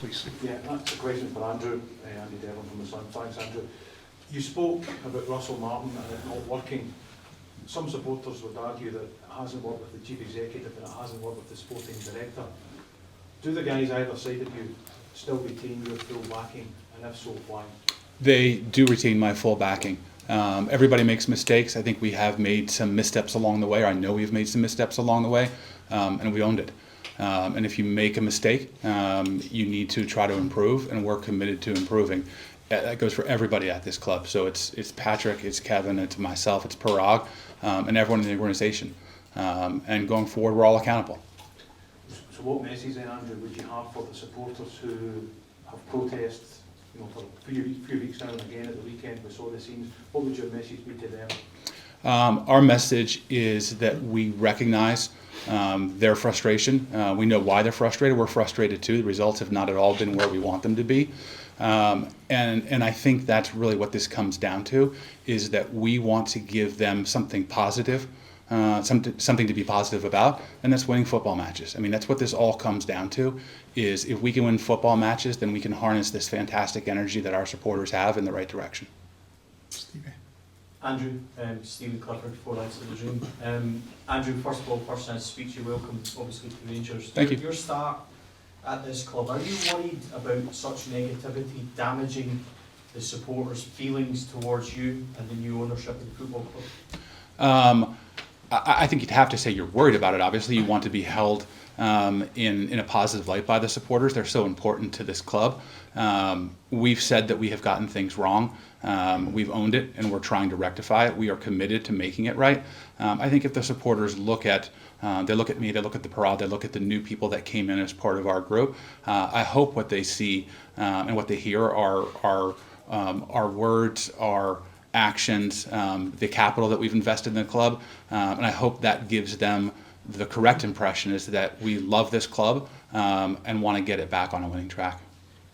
please. Yeah, that's a question for Andrew, Andy Devon from the Sun. Thanks, Andrew. You spoke about Russell Martin and it not working. Some supporters would argue that it hasn't worked with the chief executive and it hasn't worked with the sporting director. Do the guys either side of you still retain your full backing, and if so, why? They do retain my full backing. Everybody makes mistakes. I think we have made some missteps along the way, or I know we've made some missteps along the way, and we owned it. And if you make a mistake, you need to try to improve, and we're committed to improving. That goes for everybody at this club. So it's Patrick, it's Kevin, it's myself, it's Parag, and everyone in the organisation. And going forward, we're all accountable. So what message then, Andrew, would you have for the supporters who have protested, for a few weeks now and again at the weekend we saw the scenes? What would your message be to them? Our message is that we recognise their frustration. We know why they're frustrated. We're frustrated too. The results have not at all been where we want them to be. And I think that's really what this comes down to, is that we want to give them something positive, something to be positive about, and that's winning football matches. I mean, that's what this all comes down to, is if we can win football matches, then we can harness this fantastic energy that our supporters have in the right direction. Andrew, Stephen Clifford, 4 Lights of the Dream. Andrew, first of all, first chance to speak to you, welcome obviously to Rangers. Thank you. Your start at this club, are you worried about such negativity damaging the supporters' feelings towards you and the new ownership of the football club? I think you'd have to say you're worried about it. Obviously, you want to be held in a positive light by the supporters. They're so important to this club. We've said that we have gotten things wrong. We've owned it, and we're trying to rectify it. We are committed to making it right. I think if the supporters look at, they look at me, they look at the Parade, they look at the new people that came in as part of our group, I hope what they see and what they hear are our words, our actions, the capital that we've invested in the club, and I hope that gives them the correct impression, is that we love this club and want to get it back on a winning track.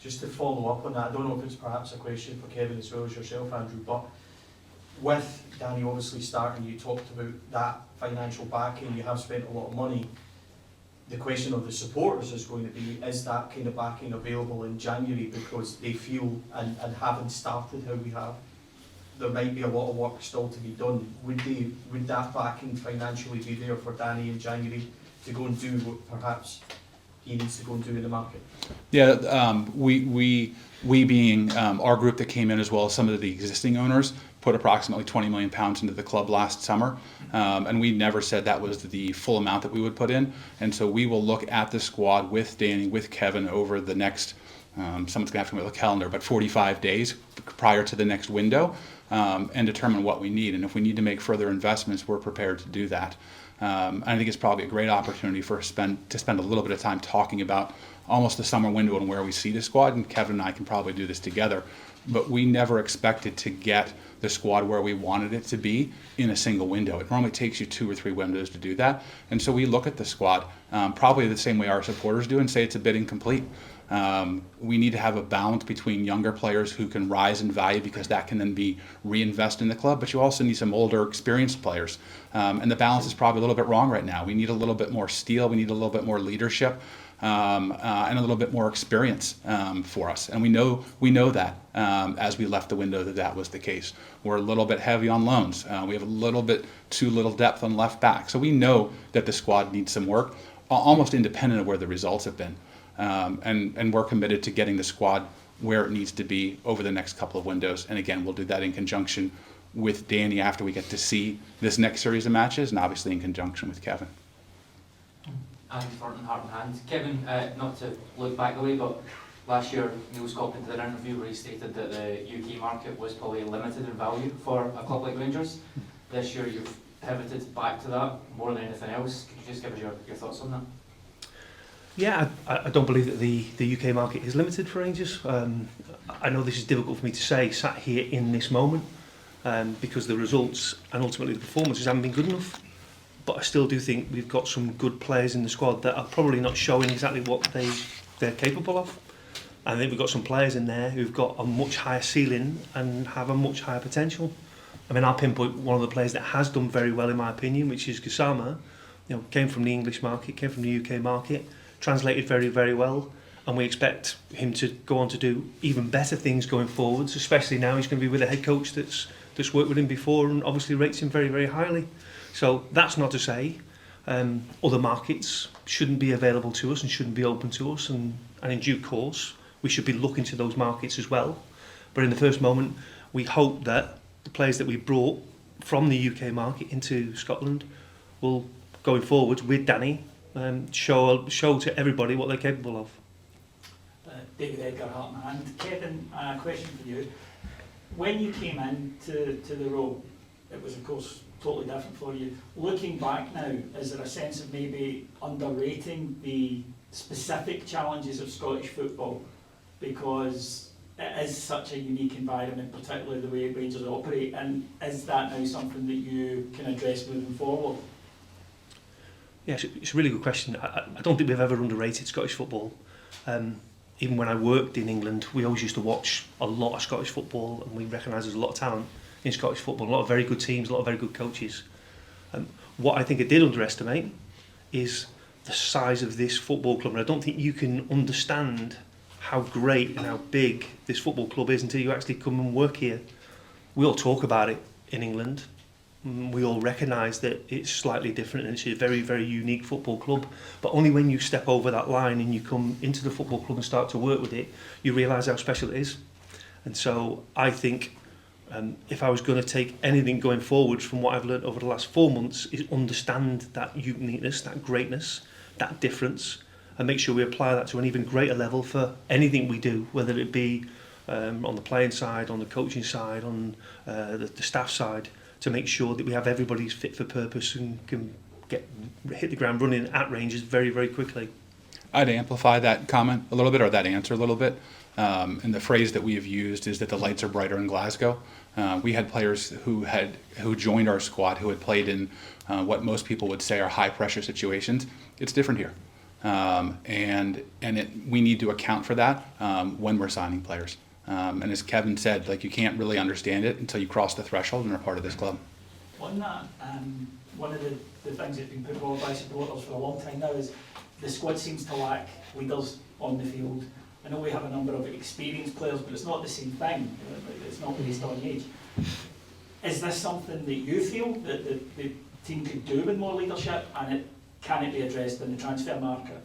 Just to follow up on that, I don't know if it's perhaps a question for Kevin as well as yourself, Andrew, but with Danny obviously starting, you talked about that financial backing, you have spent a lot of money. The question of the supporters is going to be, is that kind of backing available in January, because they feel, and haven't started how we have, there might be a lot of work still to be done. Would that backing financially be there for Danny in January to go and do what perhaps he needs to go and do in the market? Yeah, we being our group that came in, as well as some of the existing owners, put approximately £20 million into the club last summer, and we never said that was the full amount that we would put in. And so we will look at the squad with Danny, with Kevin, over the next, someone's going to have to come up with a calendar, but 45 days prior to the next window, and determine what we need. And if we need to make further investments, we're prepared to do that. I think it's probably a great opportunity to spend a little bit of time talking about almost the summer window and where we see the squad, and Kevin and I can probably do this together. But we never expected to get the squad where we wanted it to be in a single window. It normally takes you 2 or 3 windows to do that. And so we look at the squad probably the same way our supporters do and say it's a bit incomplete. We need to have a balance between younger players who can rise in value, because that can then be reinvested in the club, but you also need some older, experienced players. And the balance is probably a little bit wrong right now. We need a little bit more steel, we need a little bit more leadership, and a little bit more experience for us. And we know that as we left the window that was the case. We're a little bit heavy on loans. We have a little bit too little depth on left back. So we know that the squad needs some work, almost independent of where the results have been. And we're committed to getting the squad where it needs to be over the next couple of windows. And again, we'll do that in conjunction with Danny after we get to see this next series of matches, and obviously in conjunction with Kevin. Andy Thornton, Heart and Hand. Kevin, not to look back the way, but last year Neil Scotland did an interview where he stated that the UK market was probably limited in value for a club like Rangers. This year you've pivoted back to that more than anything else. Could you just give us your thoughts on that? Yeah, I don't believe that the UK market is limited for Rangers. I know this is difficult for me to say sat here in this moment, because the results and ultimately the performances haven't been good enough. But I still do think we've got some good players in the squad that are probably not showing exactly what they're capable of. I think we've got some players in there who've got a much higher ceiling and have a much higher potential. I mean, I'll pinpoint one of the players that has done very well in my opinion, which is Gassama. Came from the English market, came from the UK market, translated very, very well, and we expect him to go on to do even better things going forwards, especially now he's going to be with a head coach that's worked with him before and obviously rates him very, very highly. So that's not to say other markets shouldn't be available to us and shouldn't be open to us, and in due course we should be looking to those markets as well. But in the first moment, we hope that the players that we brought from the UK market into Scotland will, going forwards with Danny, show to everybody what they're capable of. David Edgar, Heart and Hand. Kevin, a question for you. When you came into the role, it was of course totally different for you. Looking back now, is there a sense of maybe underrating the specific challenges of Scottish football, because it is such a unique environment, particularly the way Rangers operate, and is that now something that you can address moving forward? Yes, it's a really good question. I don't think we've ever underrated Scottish football. Even when I worked in England, we always used to watch a lot of Scottish football, and we recognise there's a lot of talent in Scottish football, a lot of very good teams, a lot of very good coaches. What I think I did underestimate is the size of this football club, and I don't think you can understand how great and how big this football club is until you actually come and work here. We all talk about it in England. We all recognise that it's slightly different and it's a very, very unique football club. But only when you step over that line and you come into the football club and start to work with it, you realise how special it is. And so I think if I was going to take anything going forwards from what I've learned over the last 4 months, is understand that uniqueness, that greatness, that difference, and make sure we apply that to an even greater level for anything we do, whether it be on the playing side, on the coaching side, on the staff side, to make sure that we have everybody's fit for purpose and can hit the ground running at Rangers very, very quickly. I'd amplify that comment a little bit, or that answer a little bit. And the phrase that we have used is that the lights are brighter in Glasgow. We had players who joined our squad who had played in what most people would say are high pressure situations. It's different here. We need to account for that when we're signing players. And as Kevin said, you can't really understand it until you cross the threshold and are part of this club. On that, one of the things that's been put forward by supporters for a long time now is the squad seems to lack leaders on the field. I know we have a number of experienced players, but it's not the same thing. It's not based on age. Is this something that you feel that the team could do with more leadership, and can it be addressed in the transfer market?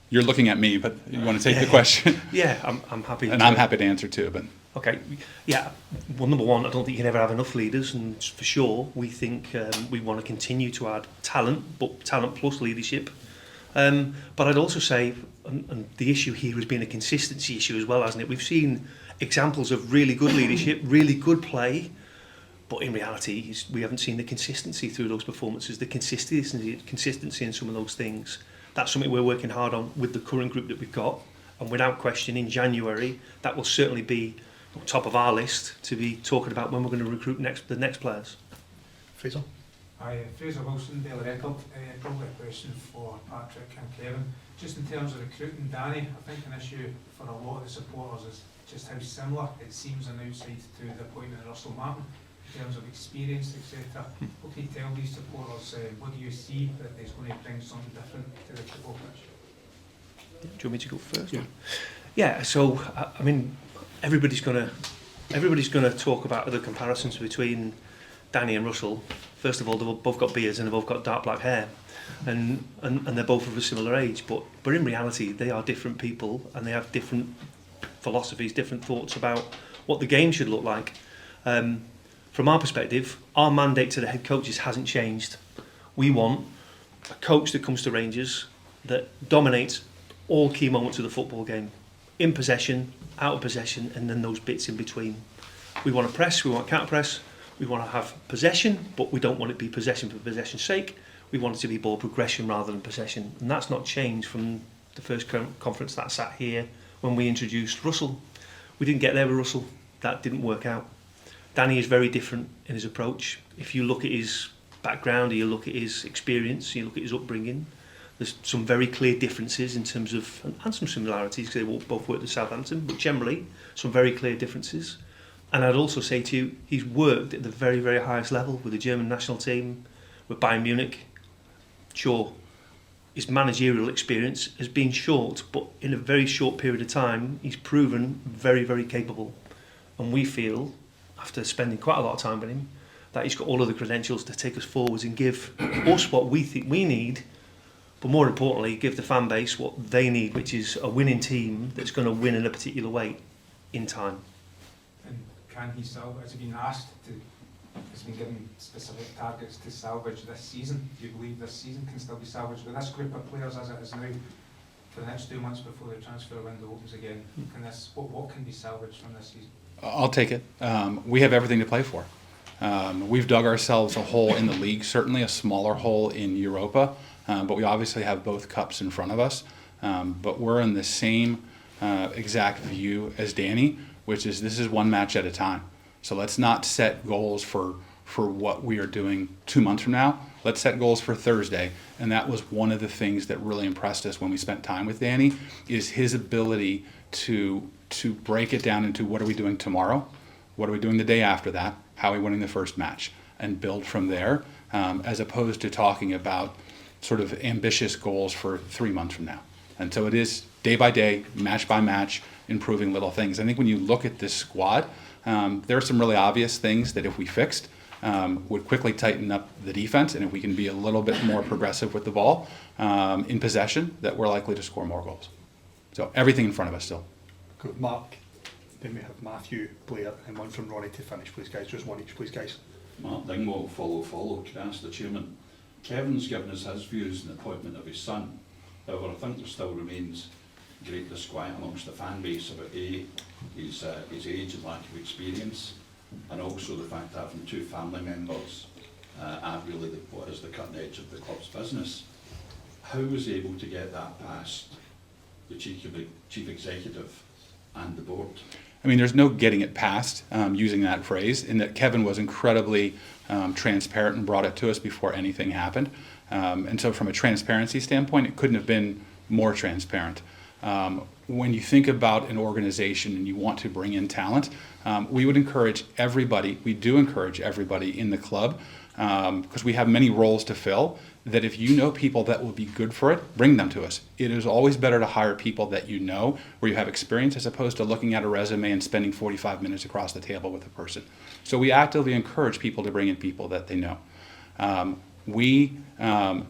You're looking at me, but you want to take the question? Yeah, I'm happy. And I'm happy to answer too. But okay, yeah. Well, number one, I don't think you can ever have enough leaders, and for sure, we think we want to continue to add talent, but talent plus leadership. But I'd also say, and the issue here has been a consistency issue as well, hasn't it? We've seen examples of really good leadership, really good play, but in reality, we haven't seen the consistency through those performances, the consistency in some of those things. That's something we're working hard on with the current group that we've got, and without question, in January, that will certainly be top of our list to be talking about when we're going to recruit the next players. Fraser? Hi, Fraser Wilson, Daily Record. Probably a question for Patrick and Kevin. Just in terms of recruiting Danny, I think an issue for a lot of the supporters is just how similar it seems on the outside to the appointment of Russell Martin in terms of experience, etc. What can you tell these supporters? What do you see that is going to bring something different to the football pitch? Do you want me to go first? Yeah. So I mean, everybody's going to talk about the comparisons between Danny and Russell. First of all, they've both got beards and they've both got dark black hair, and they're both of a similar age. But in reality, they are different people, and they have different philosophies, different thoughts about what the game should look like. From our perspective, our mandate to the head coaches hasn't changed. We want a coach that comes to Rangers that dominates all key moments of the football game, in possession, out of possession, and then those bits in between. We want to press, we want counter press, we want to have possession, but we don't want it to be possession for possession's sake. We want it to be ball progression rather than possession, and that's not changed from the first conference that I sat here when we introduced Russell. We didn't get there with Russell, that didn't work out. Danny is very different in his approach. If you look at his background, or you look at his experience, you look at his upbringing, there's some very clear differences in terms of, and some similarities because they both worked at Southampton, but generally some very clear differences. And I'd also say to you, he's worked at the very, very highest level with the German national team, with Bayern Munich. Sure, his managerial experience has been short, but in a very short period of time, he's proven very, very capable. And we feel, after spending quite a lot of time with him, that he's got all of the credentials to take us forwards and give us what we think we need, but more importantly, give the fan base what they need, which is a winning team that's going to win in a particular way in time. And can he salvage? Has he been asked to? Has he been given specific targets to salvage this season? Do you believe this season can still be salvaged with this group of players as it is now for the next 2 months before the transfer window opens again? Can this? What can be salvaged from this season? I'll take it. We have everything to play for. We've dug ourselves a hole in the league, certainly a smaller hole in Europa, but we obviously have both cups in front of us. But we're in the same exact view as Danny, which is this is one match at a time. So let's not set goals for what we are doing 2 months from now. Let's set goals for Thursday. And that was one of the things that really impressed us when we spent time with Danny, is his ability to break it down into what are we doing tomorrow, what are we doing the day after that, how are we winning the first match, and build from there, as opposed to talking about sort of ambitious goals for 3 months from now. And so it is day by day, match by match, improving little things. I think when you look at this squad, there are some really obvious things that if we fixed, would quickly tighten up the defense, and if we can be a little bit more progressive with the ball in possession, that we're likely to score more goals. So everything in front of us still. Good. Mark, then we have Matthew, Blair, and one from Ronnie to finish, please, guys. Just one each, please, guys. Mark Dingwall, follow. Can I ask the chairman? Kevin's given us his views on the appointment of his son. However, I think there still remains great disquiet amongst the fan base about his age and lack of experience, and also the fact that having two family members at really what is the cutting edge of the club's business. How was he able to get that past the chief executive and the board? I mean, there's no getting it past using that phrase, in that Kevin was incredibly transparent and brought it to us before anything happened. And so from a transparency standpoint, it couldn't have been more transparent. When you think about an organization and you want to bring in talent, we would encourage everybody, we do encourage everybody in the club, because we have many roles to fill, that if you know people that will be good for it, bring them to us. It is always better to hire people that you know, where you have experience, as opposed to looking at a resume and spending 45 minutes across the table with a person. So we actively encourage people to bring in people that they know. We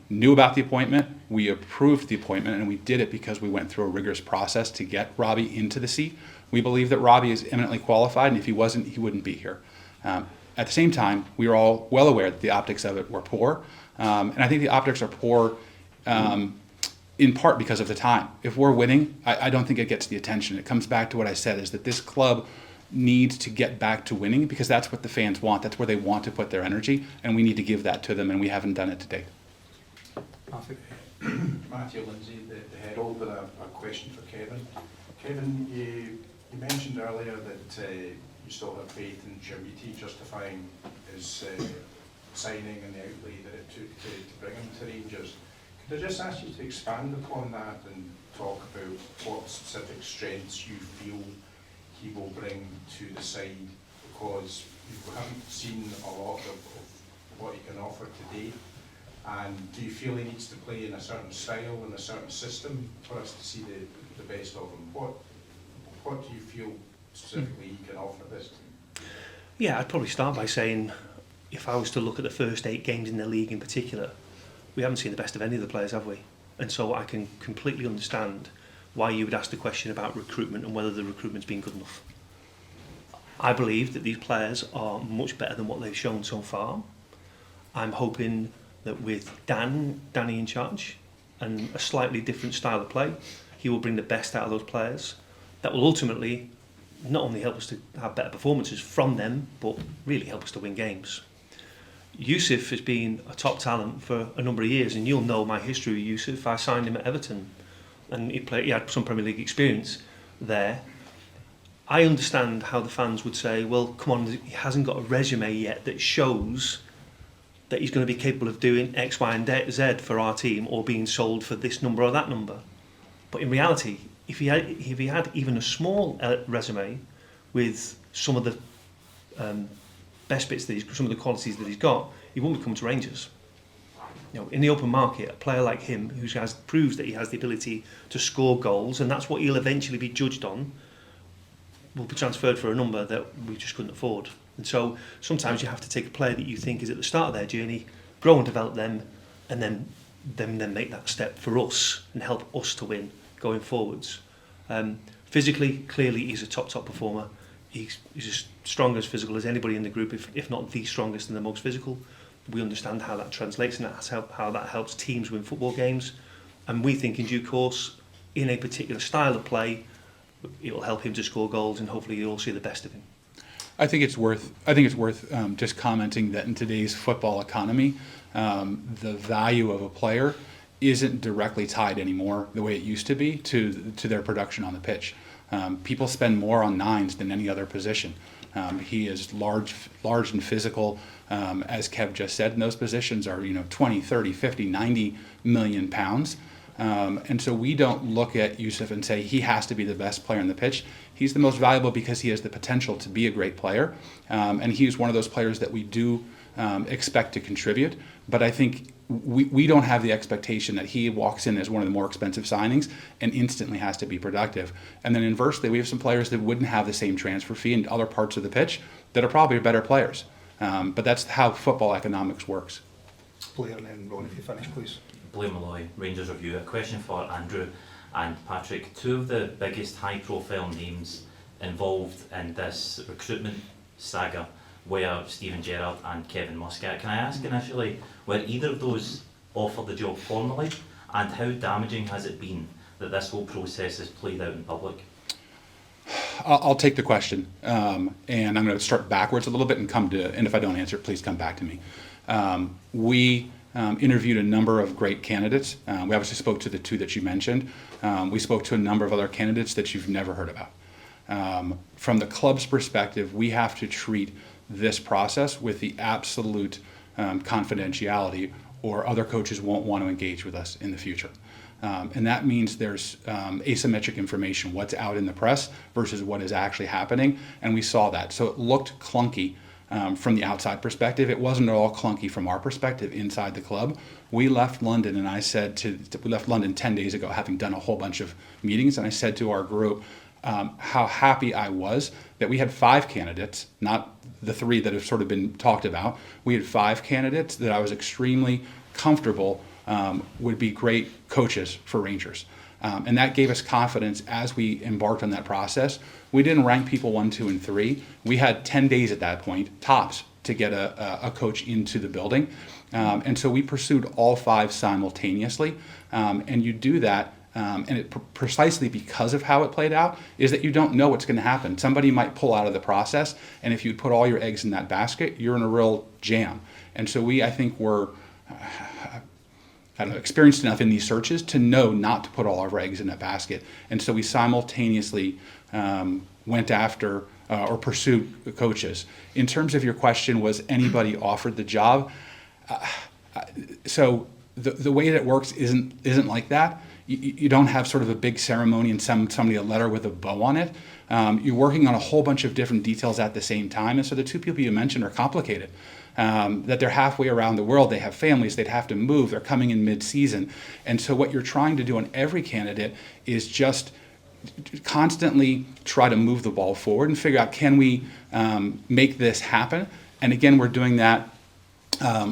knew about the appointment, we approved the appointment, and we did it because we went through a rigorous process to get Robbie into the seat. We believe that Robbie is eminently qualified, and if he wasn't, he wouldn't be here. At the same time, we were all well aware that the optics of it were poor, and I think the optics are poor in part because of the time. If we're winning, I don't think it gets the attention. It comes back to what I said, is that this club needs to get back to winning, because that's what the fans want. That's where they want to put their energy, and we need to give that to them, and we haven't done it to date. Matthew Lindsay, the Herald, with a question for Kevin. Kevin, you mentioned earlier that you still have faith in Jimmy justifying his signing and the outlay that it took to bring him to Rangers. Could I just ask you to expand upon that and talk about what specific strengths you feel he will bring to the side, because we haven't seen a lot of what he can offer today? And do you feel he needs to play in a certain style and a certain system for us to see the best of him? What do you feel specifically he can offer this team? Yeah, I'd probably start by saying, if I was to look at the first 8 games in the league in particular, we haven't seen the best of any of the players, have we? And so I can completely understand why you would ask the question about recruitment and whether the recruitment's been good enough. I believe that these players are much better than what they've shown so far. I'm hoping that with Danny in charge and a slightly different style of play, he will bring the best out of those players. That will ultimately not only help us to have better performances from them, but really help us to win games. Yusuf has been a top talent for a number of years, and you'll know my history with Yusuf. I signed him at Everton, and he had some Premier League experience there. I understand how the fans would say, well, come on, he hasn't got a resume yet that shows that he's going to be capable of doing X, Y and Z for our team, or being sold for this number or that number. But in reality, if he had even a small resume with some of the best bits that some of the qualities that he's got, he wouldn't be coming to Rangers. in the open market, a player like him who proves that he has the ability to score goals, and that's what he'll eventually be judged on, will be transferred for a number that we just couldn't afford. And so sometimes you have to take a player that you think is at the start of their journey, grow and develop them, and then make that step for us and help us to win going forwards. Physically, clearly he's a top performer. He's as strong as physical as anybody in the group, if not the strongest and the most physical. We understand how that translates, and how that helps teams win football games. And we think in due course, in a particular style of play, it will help him to score goals, and hopefully you'll see the best of him. I think it's worth just commenting that in today's football economy, the value of a player isn't directly tied anymore the way it used to be to their production on the pitch. People spend more on nines than any other position. He is large and physical, as Kev just said, and those positions are 20, 30, 50, 90 million pounds. And so we don't look at Yusuf and say he has to be the best player on the pitch. He's the most valuable because he has the potential to be a great player. And he's one of those players that we do expect to contribute. But I think we don't have the expectation that he walks in as one of the more expensive signings and instantly has to be productive. And then inversely, we have some players that wouldn't have the same transfer fee in other parts of the pitch that are probably better players. But that's how football economics works. Blair and then Ron, if you finish, please. Blair Malloy, Rangers Review. A question for Andrew and Patrick. Two of the biggest high-profile names involved in this recruitment saga were Steven Gerrard and Kevin Muscat. Can I ask initially, were either of those offered the job formally, and how damaging has it been that this whole process is played out in public? I'll take the question, and I'm going to start backwards a little bit and if I don't answer it, please come back to me. We interviewed a number of great candidates. We obviously spoke to the two that you mentioned. We spoke to a number of other candidates that you've never heard about. From the club's perspective, we have to treat this process with the absolute confidentiality, or other coaches won't want to engage with us in the future. And that means there's asymmetric information, what's out in the press versus what is actually happening, and we saw that. So it looked clunky from the outside perspective. It wasn't at all clunky from our perspective inside the club. We left London, and we left London 10 days ago, having done a whole bunch of meetings, and I said to our group how happy I was that we had 5 candidates, not the 3 that have sort of been talked about. We had 5 candidates that I was extremely comfortable would be great coaches for Rangers. And that gave us confidence as we embarked on that process. We didn't rank people 1, 2, and 3. We had 10 days at that point, tops, to get a coach into the building. And so we pursued all 5 simultaneously. And you do that, and precisely because of how it played out, is that you don't know what's going to happen. Somebody might pull out of the process, and if you put all your eggs in that basket, you're in a real jam. And so I think were experienced enough in these searches to know not to put all our eggs in that basket. And so we simultaneously went after or pursued coaches. In terms of your question, was anybody offered the job? So the way that it works isn't like that. You don't have sort of a big ceremony and send somebody a letter with a bow on it. You're working on a whole bunch of different details at the same time. And so the 2 people you mentioned are complicated. That they're halfway around the world, they have families, they'd have to move, they're coming in mid-season. And so what you're trying to do on every candidate is just constantly try to move the ball forward and figure out, can we make this happen? And again, we're doing that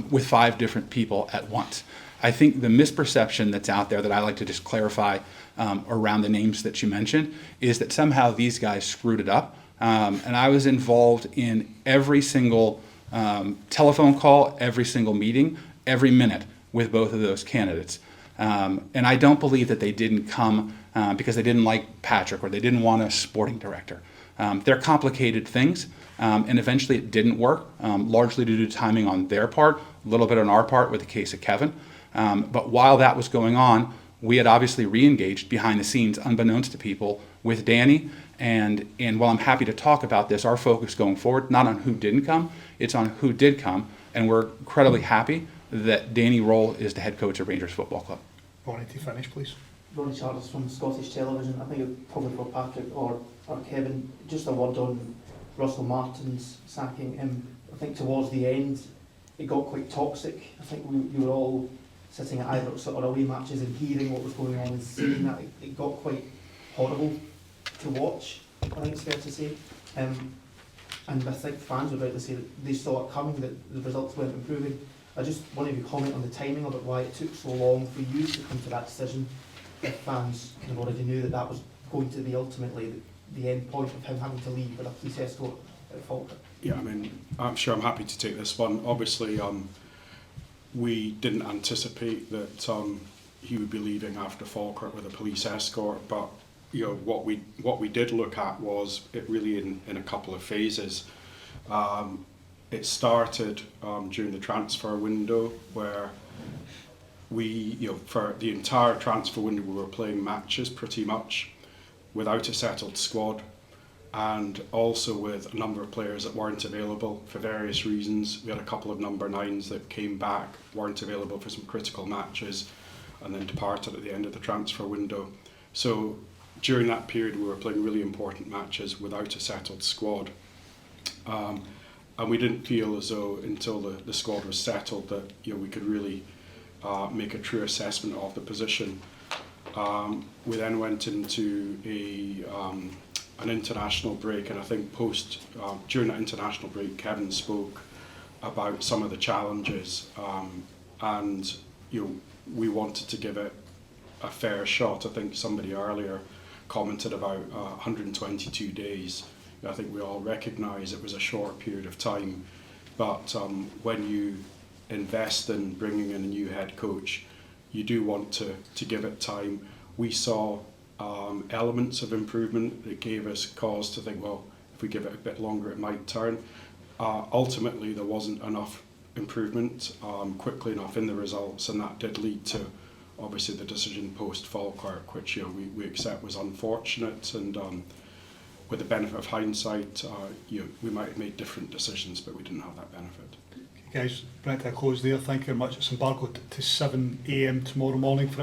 with 5 different people at once. I think the misperception that's out there that I like to just clarify around the names that you mentioned is that somehow these guys screwed it up. And I was involved in every single telephone call, every single meeting, every minute with both of those candidates. And I don't believe that they didn't come because they didn't like Patrick or they didn't want a sporting director. They're complicated things, and eventually it didn't work, largely due to timing on their part, a little bit on our part with the case of Kevin. But while that was going on, we had obviously re-engaged behind the scenes, unbeknownst to people, with Danny. And while I'm happy to talk about this, our focus going forward, not on who didn't come, it's on who did come. And we're incredibly happy that Danny Rohl is the head coach of Rangers Football Club. Ronnie, to finish, please. Ronnie Charles from Scottish Television. I think it's probably for Patrick or Kevin. Just a word on Russell Martin's sacking him. I think towards the end, it got quite toxic. I think we were all sitting at Ibrox or away matches and hearing what was going on and seeing that, it got quite horrible to watch, I think it's fair to say. And I think fans would rightly say that they saw it coming, that the results weren't improving. I just wanted to comment on the timing of it, why it took so long for you to come to that decision, if fans kind of already knew that that was going to be ultimately the end point of him having to leave with a police escort at Falkirk. Yeah, I mean, I'm sure I'm happy to take this one. Obviously, we didn't anticipate that he would be leaving after Falkirk with a police escort, but you know what we did look at was it really in a couple of phases. It started during the transfer window, where we, for the entire transfer window, we were playing matches pretty much without a settled squad, and also with a number of players that weren't available for various reasons. We had a couple of number 9s that came back, weren't available for some critical matches, and then departed at the end of the transfer window. So during that period, we were playing really important matches without a settled squad. And we didn't feel as though until the squad was settled that we could really make a true assessment of the position. We then went into an international break, and I think during that international break, Kevin spoke about some of the challenges, and we wanted to give it a fair shot. I think somebody earlier commented about 122 days. I think we all recognise it was a short period of time, but when you invest in bringing in a new head coach, you do want to give it time. We saw elements of improvement that gave us cause to think, well, if we give it a bit longer, it might turn. Ultimately, there wasn't enough improvement quickly enough in the results, and that did lead to obviously the decision post Falkirk, which we accept was unfortunate, and with the benefit of hindsight, we might have made different decisions, but we didn't have that benefit. Okay, guys, bring it to a close there. Thank you very much. It's embargoed to 7 AM tomorrow morning for